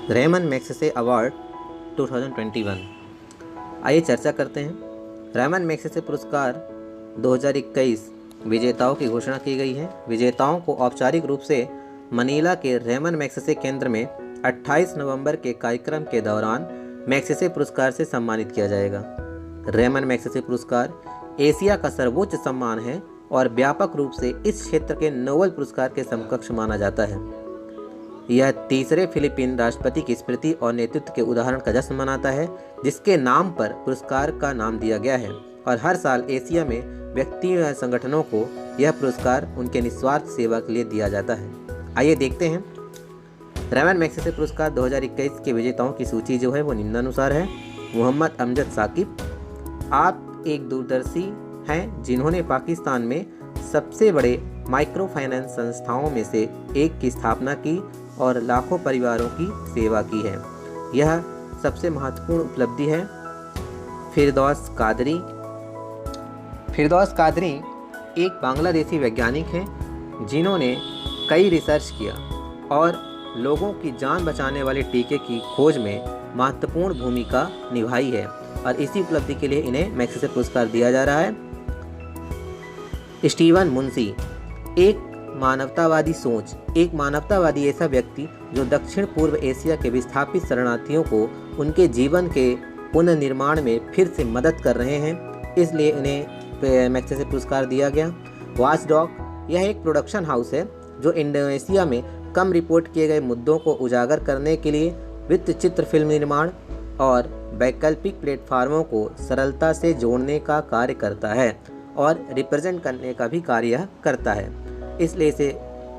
Ramon Magsaysay award 2021। आइए चर्चा करते हैं। रेमन मैग्सेसे पुरस्कार 2021 विजेताओं की घोषणा की गई है। विजेताओं को औपचारिक रूप से मनीला के रेमन मैग्सेसे केंद्र में 28 नवंबर के कार्यक्रम के दौरान मैग्सेसे पुरस्कार से सम्मानित किया जाएगा। रेमन मैग्सेसे पुरस्कार एशिया का सर्वोच्च सम्मान है और व्यापक रूप से इस क्षेत्र के नोबेल पुरस्कार के समकक्ष माना जाता है। यह तीसरे फिलीपीन राष्ट्रपति की स्मृति और नेतृत्व के उदाहरण का जश्न मनाता है, जिसके नाम पर पुरस्कार का नाम दिया गया है, और हर साल एशिया में व्यक्तियों या संगठनों को यह पुरस्कार उनके निस्वार्थ सेवा के लिए दिया जाता है। आइए देखते हैं। रेमन मैग्सेसे पुरस्कार 2021 के विजेताओं की सूची जो है वो निम्नानुसार है। मोहम्मद अमजद साकिब, आप एक दूरदर्शी हैं जिन्होंने पाकिस्तान में सबसे बड़े माइक्रो फाइनेंस संस्थाओं में से एक की स्थापना की और लाखों परिवारों की सेवा की है। यह सबसे महत्वपूर्ण उपलब्धि है। फिरदौस कादरी एक बांग्लादेशी वैज्ञानिक हैं जिन्होंने कई रिसर्च किया और लोगों की जान बचाने वाले टीके की खोज में महत्वपूर्ण भूमिका निभाई है, और इसी उपलब्धि के लिए इन्हें मैग्सेसे पुरस्कार दिया जा रहा है। स्टीवन मुंशी, एक मानवतावादी ऐसा व्यक्ति जो दक्षिण पूर्व एशिया के विस्थापित शरणार्थियों को उनके जीवन के पुनर्निर्माण में फिर से मदद कर रहे हैं, इसलिए इन्हें मैग्सेसे पुरस्कार दिया गया। वॉचडॉग, यह एक प्रोडक्शन हाउस है जो इंडोनेशिया में कम रिपोर्ट किए गए मुद्दों को उजागर करने के लिए वृत्तचित्र फिल्म निर्माण और वैकल्पिक प्लेटफार्मों को सरलता से जोड़ने का कार्य करता है और रिप्रेजेंट करने का भी कार्य करता है, इसलिए इसे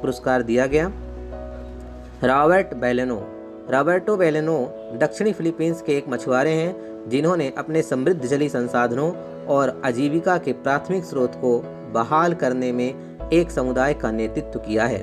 पुरस्कार दिया गया। रॉबर्टो बेलेनो दक्षिणी फिलीपींस के एक मछुआरे हैं जिन्होंने अपने समृद्ध जलीय संसाधनों और आजीविका के प्राथमिक स्रोत को बहाल करने में एक समुदाय का नेतृत्व किया है।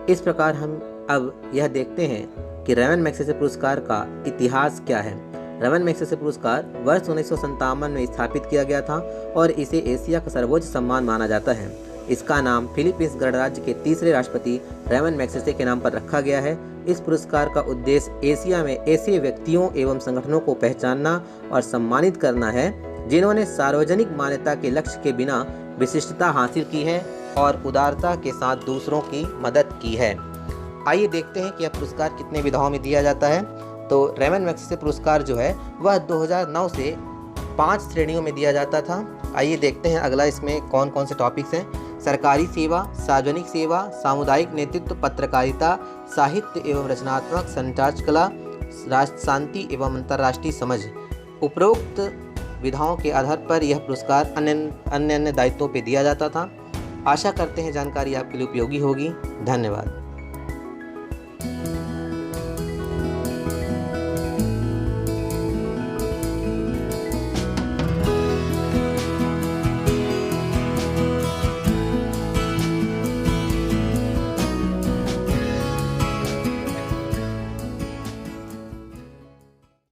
इस प्रकार हम अब यह देखते हैं कि रेमन मैग्सेसे पुरस्कार का इतिहास क्या है। रेमन मैग्सेसे पुरस्कार वर्ष 1957 में स्थापित किया गया था और इसे एशिया का सर्वोच्च सम्मान माना जाता है। इसका नाम फिलीपींस गणराज्य के तीसरे राष्ट्रपति रेमन मैग्सेसे के नाम पर रखा गया है। इस पुरस्कार का उद्देश्य एशिया में ऐसे व्यक्तियों एवं संगठनों को पहचानना और सम्मानित करना है जिन्होंने सार्वजनिक मान्यता के लक्ष्य के बिना विशिष्टता हासिल की है और उदारता के साथ दूसरों की मदद की है। आइए देखते हैं कि यह पुरस्कार कितने विधाओं में दिया जाता है। तो रेमन मैग्सेसे पुरस्कार जो है वह 2009 से 5 श्रेणियों में दिया जाता था। आइए देखते हैं अगला इसमें कौन कौन से टॉपिक्स हैं। सरकारी सेवा, सार्वजनिक सेवा, सामुदायिक नेतृत्व, पत्रकारिता, साहित्य एवं रचनात्मक, संचार कला, राष्ट्र शांति एवं अंतर्राष्ट्रीय समझ। उपरोक्त विधाओं के आधार पर यह पुरस्कार अन्य दायित्वों पर दिया जाता था। आशा करते हैं जानकारी आपके लिए उपयोगी होगी। धन्यवाद।